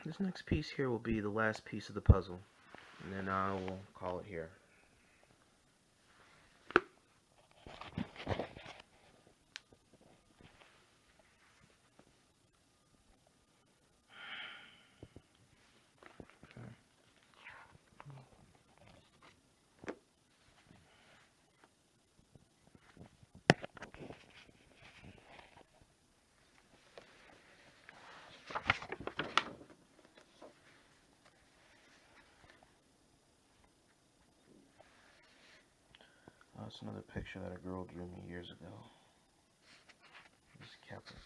This next piece here will be the last piece of the puzzle, and then I will call it here. That's another picture that a girl drew me years ago. Just kept it.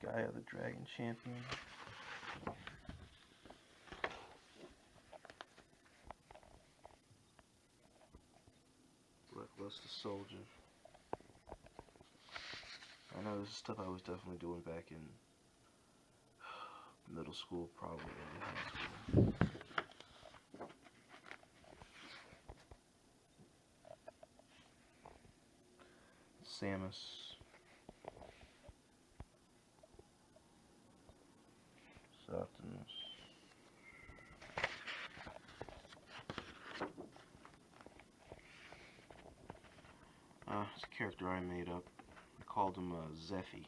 Gaia the Dragon Champion. Reckless the Soldier. I know this is stuff I was definitely doing back in middle school, probably early high school. Samus. Optimus. It's a character I made up. I called him Zeffy.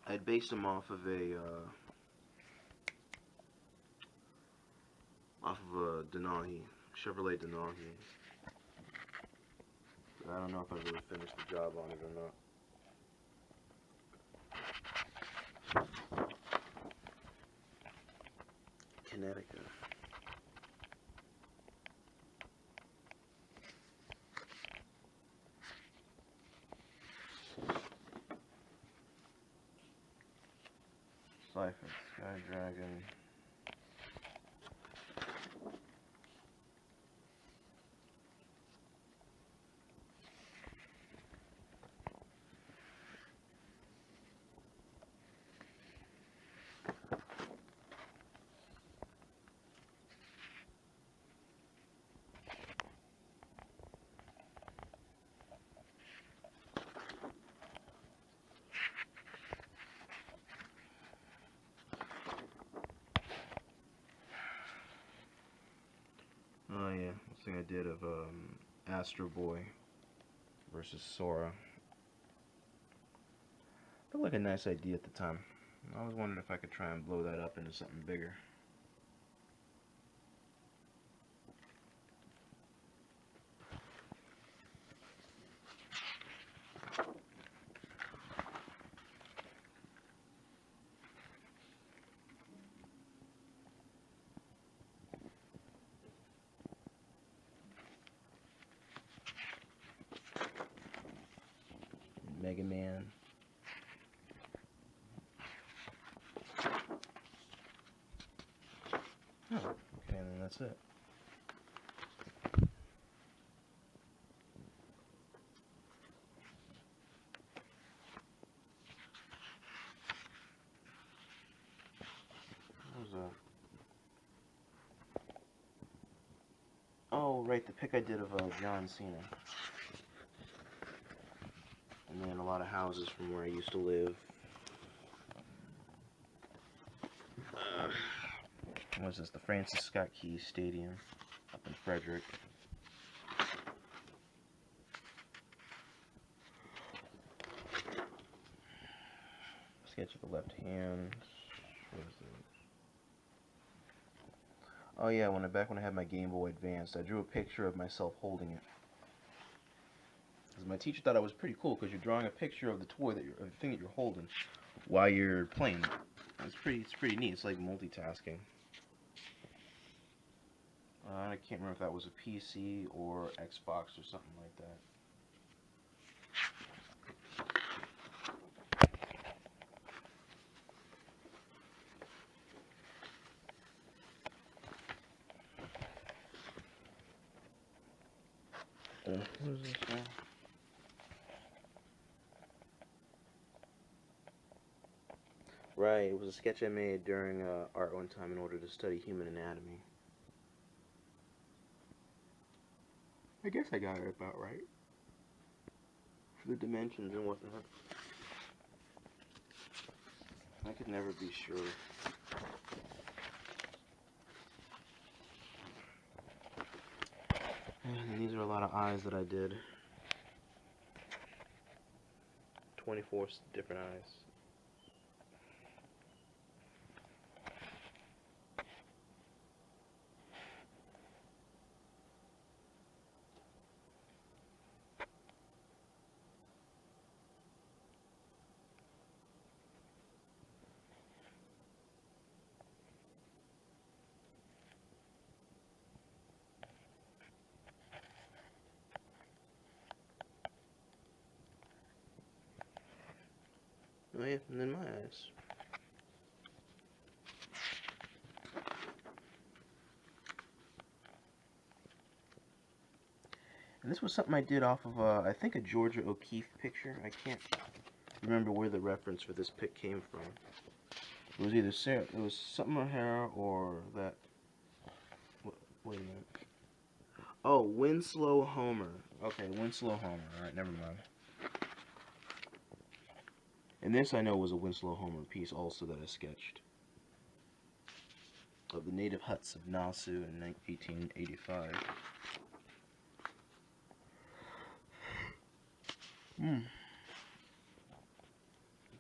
I'd based him off of a Denali, Chevrolet Denali. But I don't know if I really finished the job on it or not. Connecticut. Cypher, Sky Dragon. Oh yeah, this thing I did of Astro Boy versus Sora. Felt like a nice idea at the time. I always wondered if I could try and blow that up into something bigger. Mega Man. Oh, okay, and then that's it. What was that? Oh, right, the pic I did of John Cena. And then a lot of houses from where I used to live. What is this? The Francis Scott Key Stadium up in Frederick. Sketch of the left hand. What is it? Oh yeah, back when I had my Game Boy Advance, I drew a picture of myself holding it. Because my teacher thought it was pretty cool, because you're drawing a picture of the toy of the thing that you're holding while you're playing. It's pretty neat. It's like multitasking. I can't remember if that was a PC or Xbox or something like that. What is this now? Right, it was a sketch I made during art one time in order to study human anatomy. I guess I got it about right. For the dimensions and whatnot. I could never be sure. And these are a lot of eyes that I did. 24 different eyes. Oh yeah, and then my eyes. And this was something I did off of, I think a Georgia O'Keeffe picture. I can't remember where the reference for this pic came from. It was either Sarah, it was something O'Hara or that. Wait a minute. Oh, Winslow Homer. Okay, Winslow Homer. Alright, never mind. And this I know was a Winslow Homer piece also that I sketched. Of the native huts of Nassau in 1885.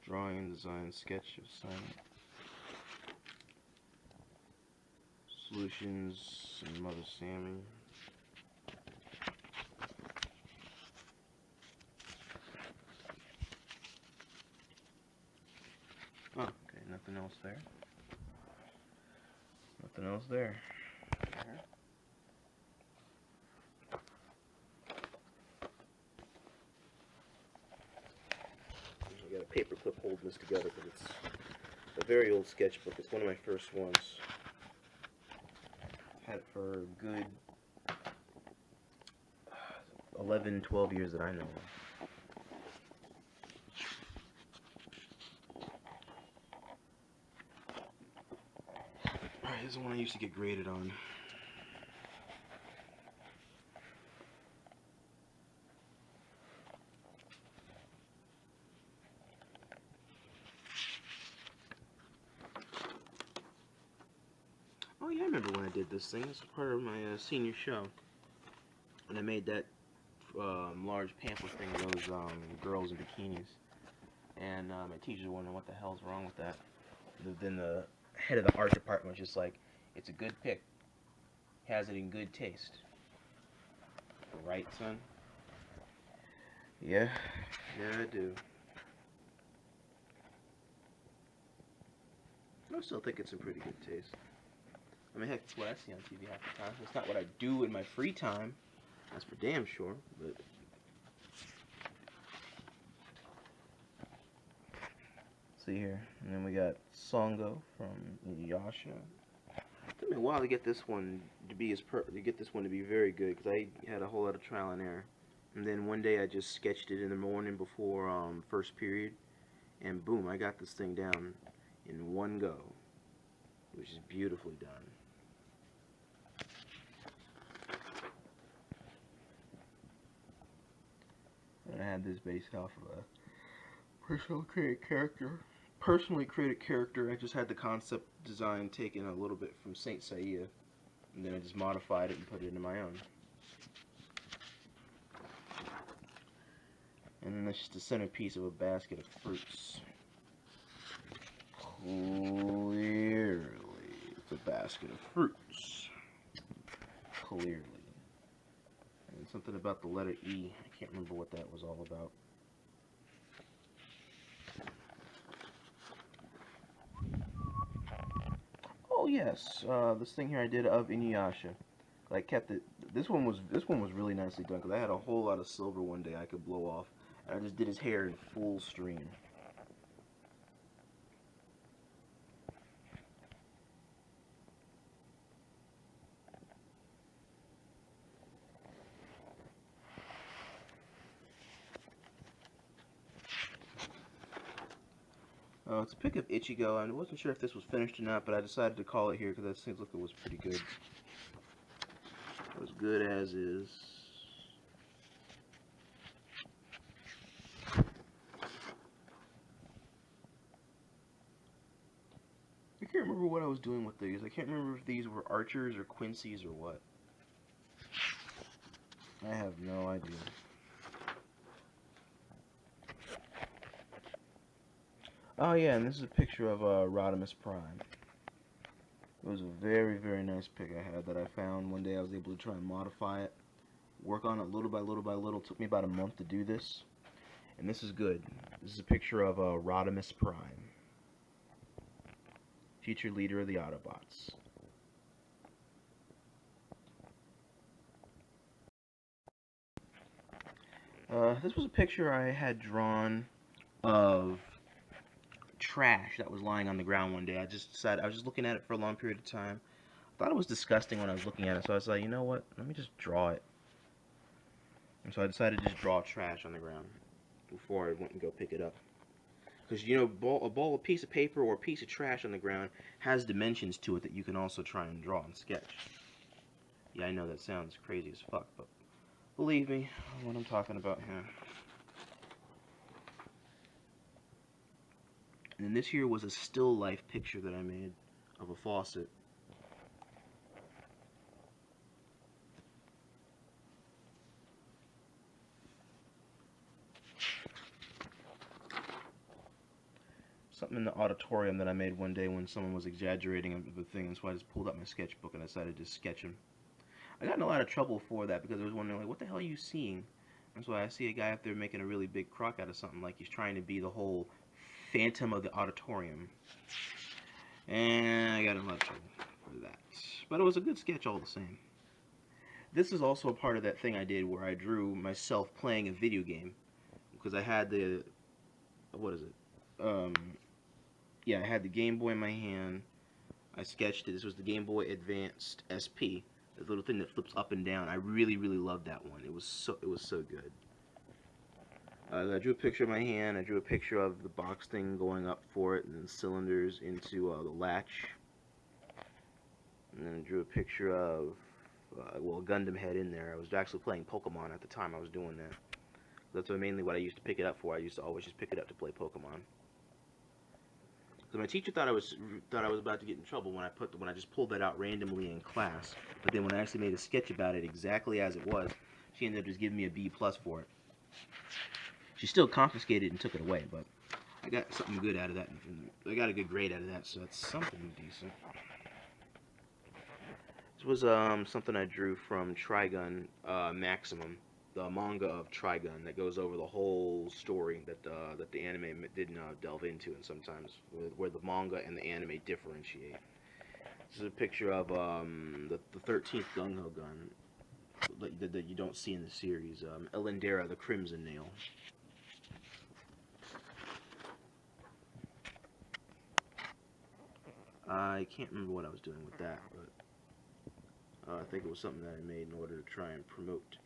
Drawing and design sketch of silent solutions and Mother Sammy. Oh, okay, nothing else there. Nothing else there. I got a paper clip holding this together because it's a very old sketchbook. It's one of my first ones. Had it for a good 11, 12 years that I know of. Alright, this is the one I used to get graded on. Oh yeah, I remember when I did this thing. This was part of my senior show. And I made that large pamphlet thing of those girls in bikinis. And my teachers were wondering what the hell's wrong with that. Then the head of the art department was just like, it's a good pic. Has it in good taste. Right, son? Yeah. Yeah, I do. I still think it's in pretty good taste. I mean, heck, it's what I see on TV half the time. It's not what I do in my free time. That's for damn sure, but... See here, and then we got Songo from Inuyasha. It took me a while to get this one to be very good, because I had a whole lot of trial and error. And then one day I just sketched it in the morning before first period, and boom, I got this thing down in one go, which is beautifully done. And I had this based off of a personally created character. I just had the concept design taken a little bit from Saint Seiya, and then I just modified it and put it into my own. And then that's just the centerpiece of a basket of fruits. Clearly, it's a basket of fruits. Clearly. And something about the letter E. I can't remember what that was all about. Oh yes, this thing here I did of Inuyasha. I kept it. This one was really nicely done because I had a whole lot of silver one day I could blow off, and I just did his hair in full stream. It's a pic of Ichigo. I wasn't sure if this was finished or not, but I decided to call it here because that seems like it was pretty good. As good as is. was doing with these. I can't remember if these were Archers or Quincy's or what. I have no idea. Oh yeah, and this is a picture of Rodimus Prime. It was a very, very nice pic I had that I found one day. I was able to try and modify it, work on it little by little by little. It took me about a month to do this. And this is good. This is a picture of Rodimus Prime, future leader of the Autobots. This was a picture I had drawn of trash that was lying on the ground one day. I just decided, I was just looking at it for a long period of time. I thought it was disgusting when I was looking at it, so I was like, you know what, let me just draw it. And so I decided to just draw trash on the ground before I went and go pick it up. Because, you know, a piece of paper or a piece of trash on the ground has dimensions to it that you can also try and draw and sketch. Yeah, I know that sounds crazy as fuck, but believe me, what I'm talking about here. And then this here was a still life picture that I made of a faucet. Something in the auditorium that I made one day when someone was exaggerating the thing, and so I just pulled out my sketchbook and I decided to sketch him. I got in a lot of trouble for that because I was wondering, like, what the hell are you seeing? And so I see a guy up there making a really big crock out of something, like he's trying to be the whole Phantom of the Auditorium. And I got in a lot of trouble for that. But it was a good sketch all the same. This is also a part of that thing I did where I drew myself playing a video game. Because I had the... what is it? Yeah, I had the Game Boy in my hand. I sketched it. This was the Game Boy Advanced SP. The little thing that flips up and down. I really, really loved that one. It was so good. I drew a picture of my hand. I drew a picture of the box thing going up for it, and then cylinders into the latch. And then I drew a picture of, well, a Gundam head in there. I was actually playing Pokemon at the time I was doing that. That's mainly what I used to pick it up for. I used to always just pick it up to play Pokemon. So my teacher thought I was about to get in trouble when I just pulled that out randomly in class. But then when I actually made a sketch about it exactly as it was, she ended up just giving me a B+ for it. She still confiscated it and took it away, but I got something good out of that. I got a good grade out of that, so that's something decent. This was something I drew from Trigun Maximum, the manga of Trigun that goes over the whole story that the anime didn't delve into, and sometimes where the manga and the anime differentiate. This is a picture of the 13th Gung-Ho gun that you don't see in the series, Elendera, the Crimson Nail. I can't remember what I was doing with that, but I think it was something that I made in order to try and promote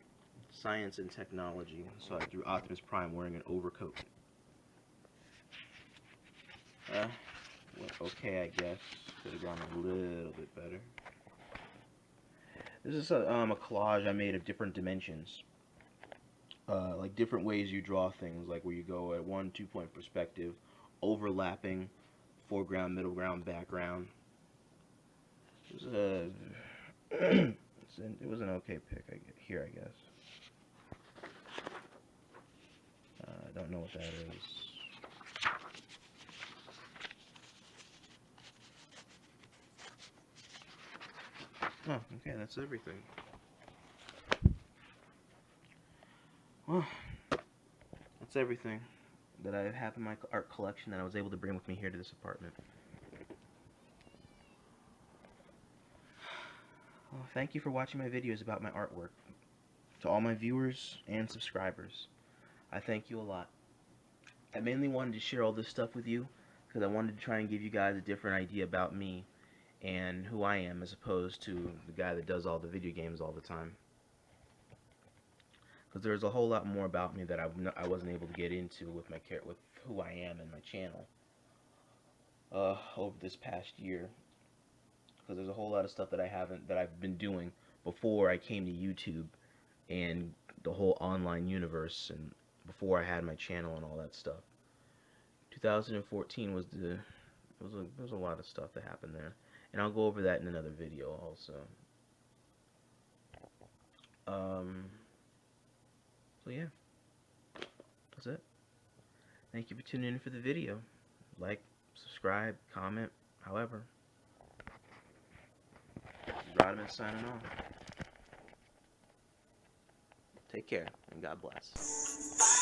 science and technology. So I drew Optimus Prime wearing an overcoat. Well, okay, I guess. Could have gone a little bit better. This is a collage I made of different dimensions. Like different ways you draw things, like where you go at 1-2 point perspective, overlapping, foreground, middle ground, background. It was an okay pick here, I guess. I don't know what that is. Oh, okay, that's everything. Well, that's everything that I have in my art collection that I was able to bring with me here to this apartment. Well, thank you for watching my videos about my artwork. To all my viewers and subscribers, I thank you a lot. I mainly wanted to share all this stuff with you because I wanted to try and give you guys a different idea about me and who I am, as opposed to the guy that does all the video games all the time. Because there's a whole lot more about me that I wasn't able to get into with who I am and my channel over this past year. Because there's a whole lot of stuff that I've been doing before I came to YouTube and the whole online universe, and before I had my channel and all that stuff. 2014 was There was a lot of stuff that happened there, and I'll go over that in another video also. So yeah, that's it. Thank you for tuning in for the video. Like, subscribe, comment, however. This is Rodman signing off. Take care, and God bless.